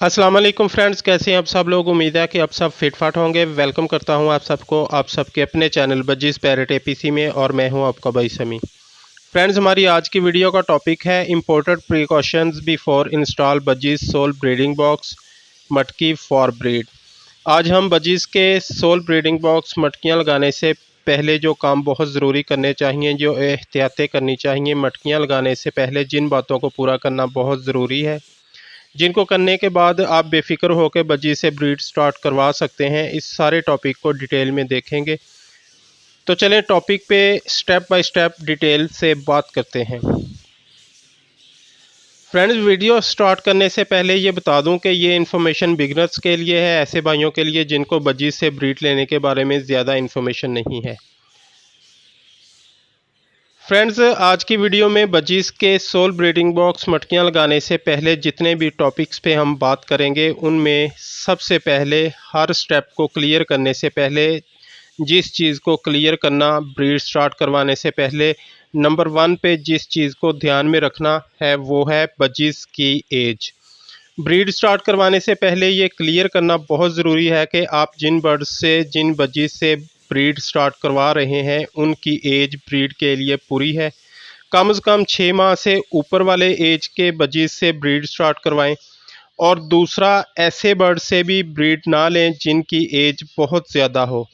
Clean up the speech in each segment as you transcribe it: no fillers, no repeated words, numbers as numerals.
अस्सलाम वालेकुम फ्रेंड्स, कैसे हैं आप सब लोग। उम्मीद है कि आप सब फिट फाट होंगे। वेलकम करता हूं आप सबको आप सबके अपने चैनल बजीज़ पैरेट एपीसी में, और मैं हूं आपका भाई समी। फ्रेंड्स, हमारी आज की वीडियो का टॉपिक है imported precautions before install budgies soul breeding box मटकी फॉर ब्रीड। आज हम बजीज़ के सोल ब्रीडिंग बॉक्स मटकियाँ लगाने से पहले जो काम बहुत ज़रूरी करने चाहिए, जो एहतियातें करनी चाहिए मटकियाँ लगाने से पहले, जिन बातों को पूरा करना बहुत ज़रूरी है, जिनको करने के बाद आप बेफिक्र होकर बजी से ब्रीड स्टार्ट करवा सकते हैं, इस सारे टॉपिक को डिटेल में देखेंगे। तो चलें टॉपिक पे स्टेप बाय स्टेप डिटेल से बात करते हैं। फ्रेंड्स, वीडियो स्टार्ट करने से पहले ये बता दूं कि ये इन्फॉर्मेशन बिगनर्स के लिए है, ऐसे भाइयों के लिए जिनको बजी से ब्रीड लेने के बारे में ज़्यादा इन्फॉर्मेशन नहीं है। फ्रेंड्स, आज की वीडियो में बजीज़ के सोल ब्रीडिंग बॉक्स मटकियां लगाने से पहले जितने भी टॉपिक्स पे हम बात करेंगे, उनमें सबसे पहले हर स्टेप को क्लियर करने से पहले, जिस चीज़ को क्लियर करना ब्रीड स्टार्ट करवाने से पहले नंबर 1 पे जिस चीज़ को ध्यान में रखना है वो है बजीज़ की एज। ब्रीड स्टार्ट करवाने से पहले ये क्लियर करना बहुत ज़रूरी है कि आप जिन बर्ड्स से, जिन बजीज़ से ब्रीड स्टार्ट करवा रहे हैं, उनकी एज ब्रीड के लिए पूरी है। कम से कम 6 माह से ऊपर वाले एज के बजीज़ से ब्रीड स्टार्ट करवाएं। और दूसरा, ऐसे बर्ड से भी ब्रीड ना लें जिनकी एज बहुत ज़्यादा हो।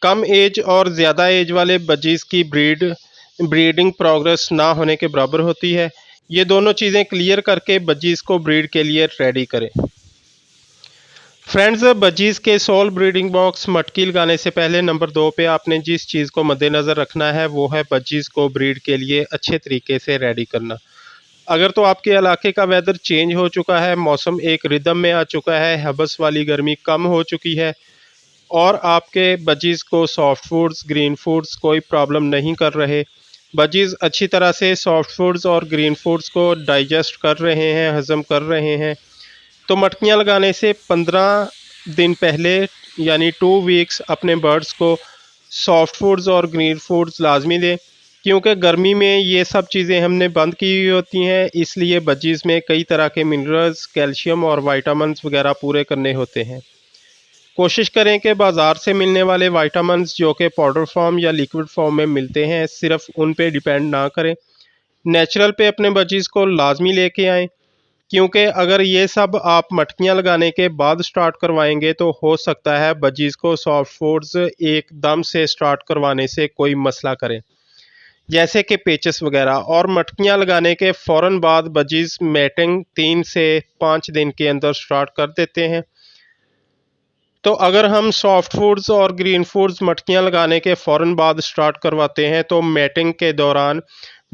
कम एज और ज़्यादा एज वाले बजीज़ की ब्रीडिंग प्रोग्रेस ना होने के बराबर होती है। ये दोनों चीज़ें क्लियर करके बजीज़ को ब्रीड के लिए रेडी करें। फ्रेंड्स, बजीज़ के सोल ब्रीडिंग बॉक्स मटकी लगाने से पहले नंबर 2 पे आपने जिस चीज़ को मद्देनज़र रखना है वो है बजीज़ को ब्रीड के लिए अच्छे तरीके से रेडी करना। अगर तो आपके इलाके का वेदर चेंज हो चुका है, मौसम एक रिदम में आ चुका है, हबस वाली गर्मी कम हो चुकी है और आपके बजीज़ को सॉफ्ट फूड्स, ग्रीन फूड्स कोई प्रॉब्लम नहीं कर रहे, बजीज़ अच्छी तरह से सॉफ्ट फूड्स और ग्रीन फूड्स को डाइजेस्ट कर रहे हैं, हज़म कर रहे हैं, तो मटकियाँ लगाने से 15 दिन पहले यानी 2 वीक्स अपने बर्ड्स को सॉफ्ट फूड्स और ग्रीन फूड्स लाजमी दें, क्योंकि गर्मी में ये सब चीज़ें हमने बंद की हुई होती हैं। इसलिए बजीज़ में कई तरह के मिनरल्स, कैल्शियम और विटामिन्स वगैरह पूरे करने होते हैं। कोशिश करें कि बाज़ार से मिलने वाले विटामिन्स जो कि पाउडर फॉर्म या लिक्विड फॉर्म में मिलते हैं, सिर्फ उन पे डिपेंड ना करें, नेचुरल पे अपने बजीज़ को लाजमी लेके आएँ। क्योंकि अगर ये सब आप मटकियाँ लगाने के बाद स्टार्ट करवाएंगे तो हो सकता है बजीज़ को सॉफ्ट फूड्स एकदम से स्टार्ट करवाने से कोई मसला करे, जैसे कि पेचस वगैरह। और मटकियाँ लगाने के फ़ौरन बाद बजीज़ मैटिंग 3 से 5 दिन के अंदर स्टार्ट कर देते हैं। तो अगर हम सॉफ्ट फूड्स और ग्रीन फूड्स मटकियाँ लगाने के फ़ौरन बाद स्टार्ट करवाते हैं तो मैटिंग के दौरान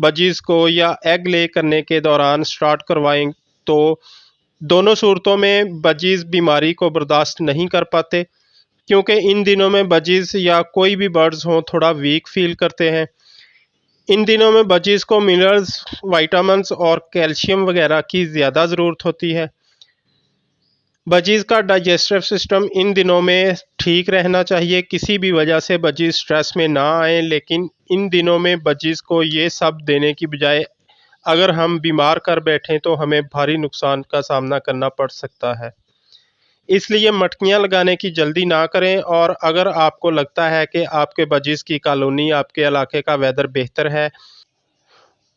बजीज़ को या एग ले करने के दौरान स्टार्ट करवाएं तो दोनों सूरतों में बजीज़ बीमारी को बर्दाश्त नहीं कर पाते, क्योंकि इन दिनों में बजीज़ या कोई भी बर्ड्स हों थोड़ा वीक फील करते हैं। इन दिनों में बजीज़ को मिनरल्स, विटामिन्स और कैल्शियम वगैरह की ज़्यादा ज़रूरत होती है। बजीज़ का डाइजेस्टिव सिस्टम इन दिनों में ठीक रहना चाहिए, किसी भी वजह से बजीज़ स्ट्रेस में ना आए, लेकिन इन दिनों में बजीज़ को ये सब देने की बजाय अगर हम बीमार कर बैठें तो हमें भारी नुकसान का सामना करना पड़ सकता है। इसलिए मटकियाँ लगाने की जल्दी ना करें, और अगर आपको लगता है कि आपके बजीज़ की कॉलोनी, आपके इलाके का वेदर बेहतर है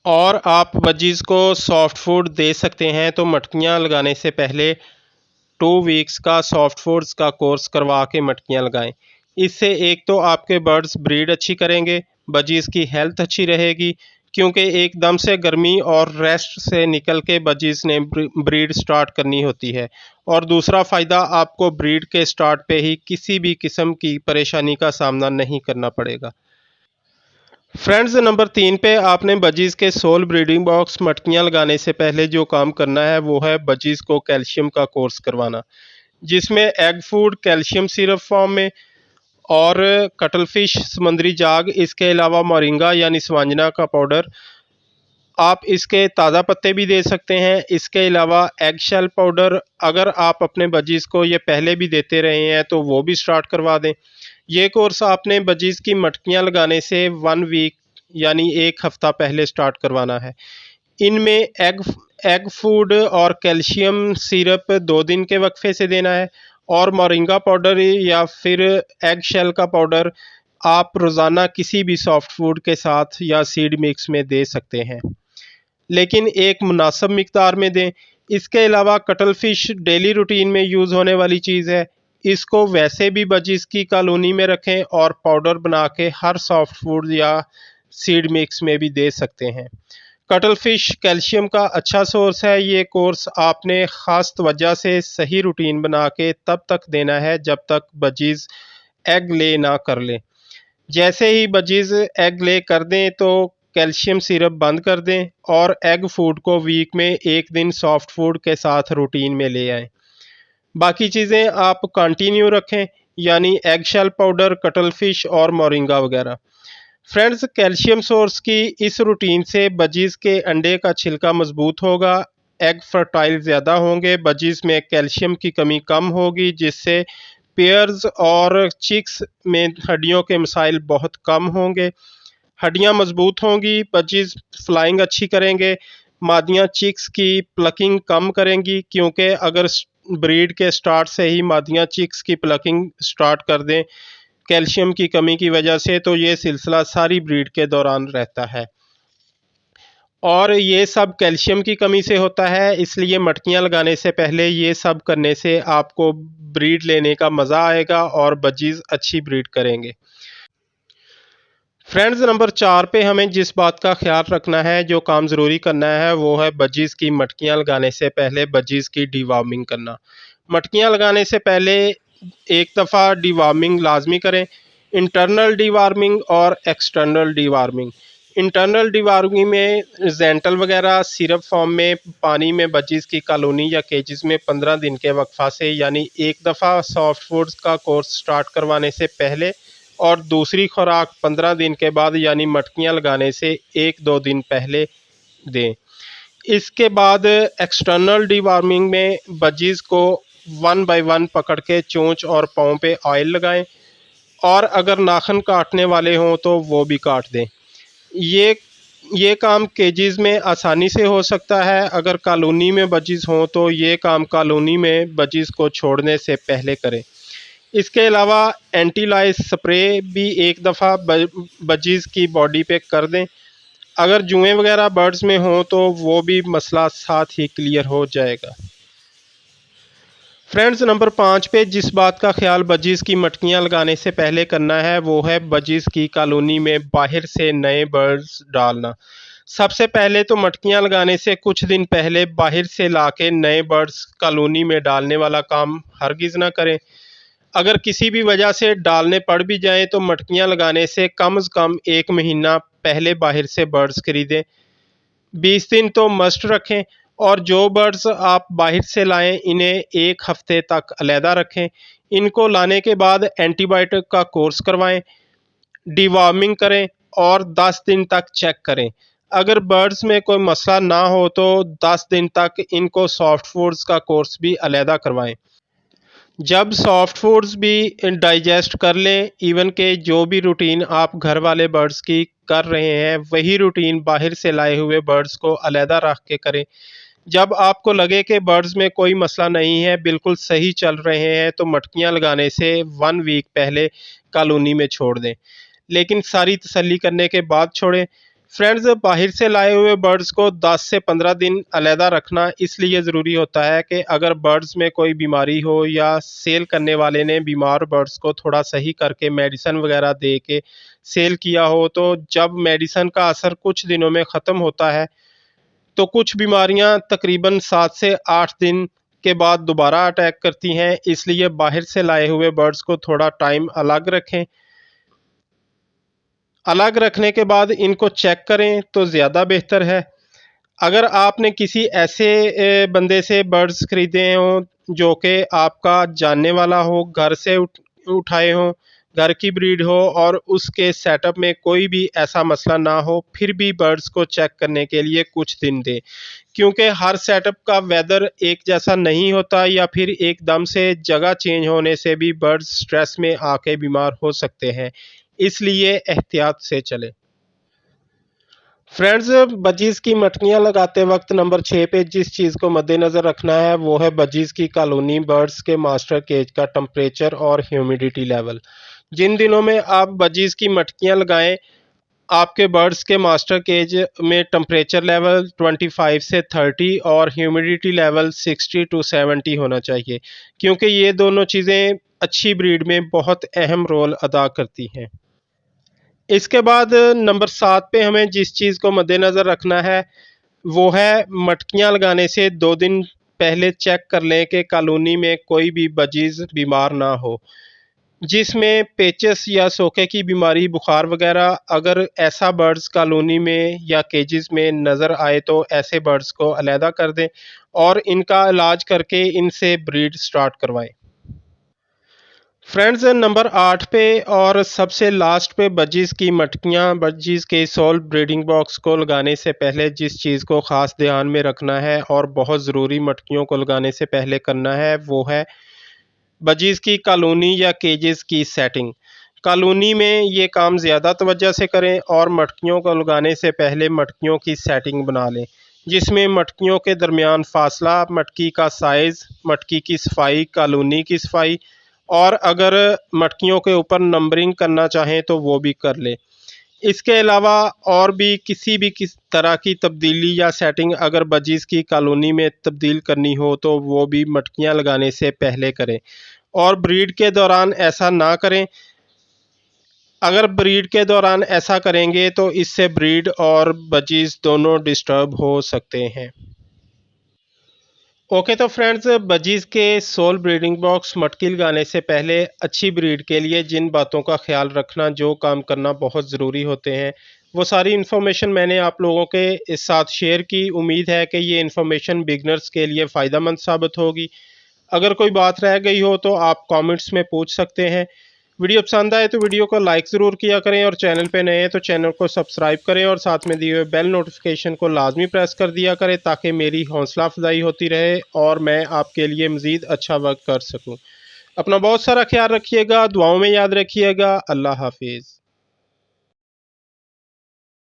और आप बजीज़ को सॉफ्ट फूड दे सकते हैं, तो मटकियाँ लगाने से पहले 2 वीक्स का सॉफ्ट फूड्स का कोर्स करवा के मटकियाँ लगाएं। इससे एक तो आपके बर्ड्स ब्रीड अच्छी करेंगे, बजीज़ की हेल्थ अच्छी रहेगी, क्योंकि एकदम से गर्मी और रेस्ट से निकल के बजीज़ ने ब्रीड स्टार्ट करनी होती है। और दूसरा फ़ायदा, आपको ब्रीड के स्टार्ट पे ही किसी भी किस्म की परेशानी का सामना नहीं करना पड़ेगा। फ्रेंड्स, नंबर 3 पे आपने बजीज़ के सोल ब्रीडिंग बॉक्स मटकियाँ लगाने से पहले जो काम करना है वो है बजीज़ को कैल्शियम का कोर्स करवाना, जिसमें egg food, calcium syrup form में और कटल फिश, समुद्री जाग, इसके अलावा मोरिंगा यानी स्वांजना का पाउडर, आप इसके ताज़ा पत्ते भी दे सकते हैं। इसके अलावा एग शेल पाउडर, अगर आप अपने बजीज़ को ये पहले भी देते रहे हैं तो वो भी स्टार्ट करवा दें। ये कोर्स आपने बजीज़ की मटकियाँ लगाने से 1 वीक यानी 1 हफ़्ता पहले स्टार्ट करवाना है। इनमें एग फूड और कैल्शियम सिरप 2 दिन के वक्फे से देना है, और मोरिंगा पाउडर या फिर एग शेल का पाउडर आप रोज़ाना किसी भी सॉफ्ट फूड के साथ या सीड मिक्स में दे सकते हैं, लेकिन एक मुनासिब मिकदार में दें। इसके अलावा कटल फिश डेली रूटीन में यूज़ होने वाली चीज़ है। इसको वैसे भी बजीज़ की कॉलोनी में रखें और पाउडर बना के हर सॉफ्ट फूड या सीड मिक्स में भी दे सकते हैं। कटल फिश कैल्शियम का अच्छा सोर्स है। ये कोर्स आपने ख़ास तवज्जो से सही रूटीन बना के तब तक देना है जब तक बजीज़ एग ले ना कर लें। जैसे ही बजीज़ एग ले कर दें तो कैल्शियम सिरप बंद कर दें और एग फूड को वीक में 1 दिन सॉफ्ट फूड के साथ रूटीन में ले आएँ। बाकी चीज़ें आप कंटिन्यू रखें, यानी egg shell powder, cuttle fish और मोरिंगा वगैरह। फ्रेंड्स, कैल्शियम सोर्स की इस रूटीन से बजीज़ के अंडे का छिलका मजबूत होगा, एग फर्टाइल ज़्यादा होंगे, बजीज़ में कैल्शियम की कमी कम होगी, जिससे पेयर्स और चिक्स में हड्डियों के मसाइल बहुत कम होंगे। हड्डियां मजबूत होंगी, बजीज़ फ्लाइंग अच्छी करेंगे, मादियां चिक्स की प्लकिंग कम करेंगी, क्योंकि अगर ब्रीड के स्टार्ट से ही मादियां चिक्स की प्लकिंग स्टार्ट कर दें कैल्शियम की कमी की वजह से, तो ये सिलसिला सारी ब्रीड के दौरान रहता है और ये सब कैल्शियम की कमी से होता है। इसलिए मटकियां लगाने से पहले ये सब करने से आपको ब्रीड लेने का मज़ा आएगा और बजीज़ अच्छी ब्रीड करेंगे। फ्रेंड्स, नंबर 4 पे हमें जिस बात का ख्याल रखना है, जो काम ज़रूरी करना है, वो है बजीज़ की मटकियाँ लगाने से पहले बजीज़ की डिवॉर्मिंग करना। मटकियाँ लगाने से पहले एक दफ़ा डिवॉर्मिंग लाजमी करें, इंटरनल डिवॉर्मिंग और एक्सटर्नल डिवॉर्मिंग। इंटरनल डिवॉर्मिंग में जेंटल वगैरह सिरप फॉर्म में पानी में बजीज़ की कॉलोनी या केजेस में 15 दिन के वक्फा से, यानी एक दफ़ा सॉफ्ट फूड्स का कोर्स स्टार्ट करवाने से पहले और दूसरी खुराक 15 दिन के बाद, यानी मटकियां लगाने से 1-2 दिन पहले दें। इसके बाद एक्सटर्नल डिवॉर्मिंग में बजीज़ को 1 बाय 1 पकड़ के चोंच और पाँव पे ऑयल लगाएं और अगर नाखून काटने वाले हों तो वो भी काट दें। ये काम केजेस में आसानी से हो सकता है। अगर कॉलोनी में बजीज़ हों तो ये काम कॉलोनी में बजीज़ को छोड़ने से पहले करें। इसके अलावा एंटीलाइज स्प्रे भी एक दफ़ा बजीज़ की बॉडी पे कर दें। अगर जुएँ वगैरह बर्ड्स में हों तो वो भी मसला साथ ही क्लियर हो जाएगा। फ्रेंड्स, नंबर 5 पे जिस बात का ख्याल बजीज़ की मटकियाँ लगाने से पहले करना है, वो है बजीज़ की कॉलोनी में बाहर से नए बर्ड्स डालना। सबसे पहले तो मटकियाँ लगाने से कुछ दिन पहले बाहर से लाके नए बर्ड्स कॉलोनी में डालने वाला काम हरगिज़ ना करें। अगर किसी भी वजह से डालने पड़ भी जाएं तो मटकियां लगाने से कम से कम 1 महीना पहले बाहर से बर्ड्स खरीदें। 20 दिन तो मस्ट रखें और जो बर्ड्स आप बाहर से लाएं इन्हें 1 हफ्ते तक अलहदा रखें। इनको लाने के बाद एंटीबायोटिक का कोर्स करवाएं, डिवॉर्मिंग करें और 10 दिन तक चेक करें। अगर बर्ड्स में कोई मसला ना हो तो 10 दिन तक इनको सॉफ्ट फूड्स का कोर्स भी अलहदा करवाएं। जब सॉफ्ट फूड्स भी डाइजेस्ट कर लें, इवन के जो भी रूटीन आप घर वाले बर्ड्स की कर रहे हैं वही रूटीन बाहर से लाए हुए बर्ड्स को अलहदा रख के करें। जब आपको लगे कि बर्ड्स में कोई मसला नहीं है, बिल्कुल सही चल रहे हैं, तो मटकियां लगाने से 1 वीक पहले कॉलोनी में छोड़ दें, लेकिन सारी तसल्ली करने के बाद छोड़ें। फ्रेंड्स, बाहर से लाए हुए बर्ड्स को 10 से 15 दिन अलहदा रखना इसलिए ज़रूरी होता है कि अगर बर्ड्स में कोई बीमारी हो या सेल करने वाले ने बीमार बर्ड्स को थोड़ा सही करके मेडिसिन वगैरह दे के सेल किया हो, तो जब मेडिसिन का असर कुछ दिनों में ख़त्म होता है तो कुछ बीमारियां तकरीबन 7 से 8 दिन के बाद दोबारा अटैक करती हैं। इसलिए बाहर से लाए हुए बर्ड्स को थोड़ा टाइम अलग रखें। अलग रखने के बाद इनको चेक करें तो ज़्यादा बेहतर है। अगर आपने किसी ऐसे बंदे से बर्ड्स ख़रीदे हों जो कि आपका जानने वाला हो, घर से उठाए हों, घर की ब्रीड हो और उसके सेटअप में कोई भी ऐसा मसला ना हो, फिर भी बर्ड्स को चेक करने के लिए कुछ दिन दें, क्योंकि हर सेटअप का वेदर एक जैसा नहीं होता या फिर एकदम से जगह चेंज होने से भी बर्ड्स स्ट्रेस में आके बीमार हो सकते हैं। इसलिए एहतियात से चलें। फ्रेंड्स, बजीज की मटकियां लगाते वक्त नंबर 6 पे जिस चीज़ को मद्देनज़र रखना है वो है बजीज की कॉलोनी बर्ड्स के मास्टर केज का टेम्परेचर और ह्यूमिडिटी लेवल। जिन दिनों में आप बजीज की मटकियां लगाएं, आपके बर्ड्स के मास्टर केज में टेम्परेचर लेवल 25 से 30 और ह्यूमिडिटी लेवल 60 टू 70 होना चाहिए, क्योंकि ये दोनों चीज़ें अच्छी ब्रीड में बहुत अहम रोल अदा करती हैं। इसके बाद नंबर 7 पे हमें जिस चीज़ को मद्देनज़र रखना है वो है मटकियां लगाने से 2 दिन पहले चेक कर लें कि कॉलोनी में कोई भी बजीज बीमार ना हो, जिसमें पेचस या सोके की बीमारी, बुखार वगैरह अगर ऐसा बर्ड्स कॉलोनी में या केजेस में नज़र आए तो ऐसे बर्ड्स को अलहदा कर दें और इनका इलाज करके इनसे ब्रीड स्टार्ट करवाएं। फ्रेंड्स, नंबर 8 पे और सबसे लास्ट पे बजीज़ की मटकियां, बजीज़ के सोल ब्रीडिंग बॉक्स को लगाने से पहले जिस चीज़ को ख़ास ध्यान में रखना है और बहुत ज़रूरी मटकियों को लगाने से पहले करना है वो है बजीज़ की कॉलोनी या केजेस की सेटिंग। कॉलोनी में ये काम ज़्यादा तवज्जो से करें और मटकियों को लगाने से पहले मटकियों की सेटिंग बना लें, जिसमें मटकियों के दरमियान फासला, मटकी का साइज़, मटकी की सफाई, कॉलोनी की सफाई और अगर मटकियों के ऊपर नंबरिंग करना चाहें तो वो भी कर लें। इसके अलावा और भी किसी भी किस तरह की तब्दीली या सेटिंग अगर बजीज़ की कॉलोनी में तब्दील करनी हो तो वो भी मटकियां लगाने से पहले करें और ब्रीड के दौरान ऐसा ना करें। अगर ब्रीड के दौरान ऐसा करेंगे तो इससे ब्रीड और बजीज़ दोनों डिस्टर्ब हो सकते हैं। ओके, तो फ्रेंड्स, बजीज़ के सोल ब्रीडिंग बॉक्स मटकी लगाने से पहले अच्छी ब्रीड के लिए जिन बातों का ख्याल रखना, जो काम करना बहुत ज़रूरी होते हैं, वो सारी इन्फॉर्मेशन मैंने आप लोगों के इस साथ शेयर की। उम्मीद है कि ये इन्फॉर्मेशन बिगनर्स के लिए फ़ायदेमंद साबित होगी। अगर कोई बात रह गई हो तो आप कमेंट्स में पूछ सकते हैं। वीडियो पसंद आए तो वीडियो को लाइक ज़रूर किया करें और चैनल पे नए हैं तो चैनल को सब्सक्राइब करें और साथ में दिए हुए बेल नोटिफिकेशन को लाजमी प्रेस कर दिया करें ताकि मेरी हौसला अफजाई होती रहे और मैं आपके लिए मज़ीद अच्छा वर्क कर सकूं। अपना बहुत सारा ख्याल रखिएगा, दुआओं में याद रखिएगा। अल्लाह हाफिज़।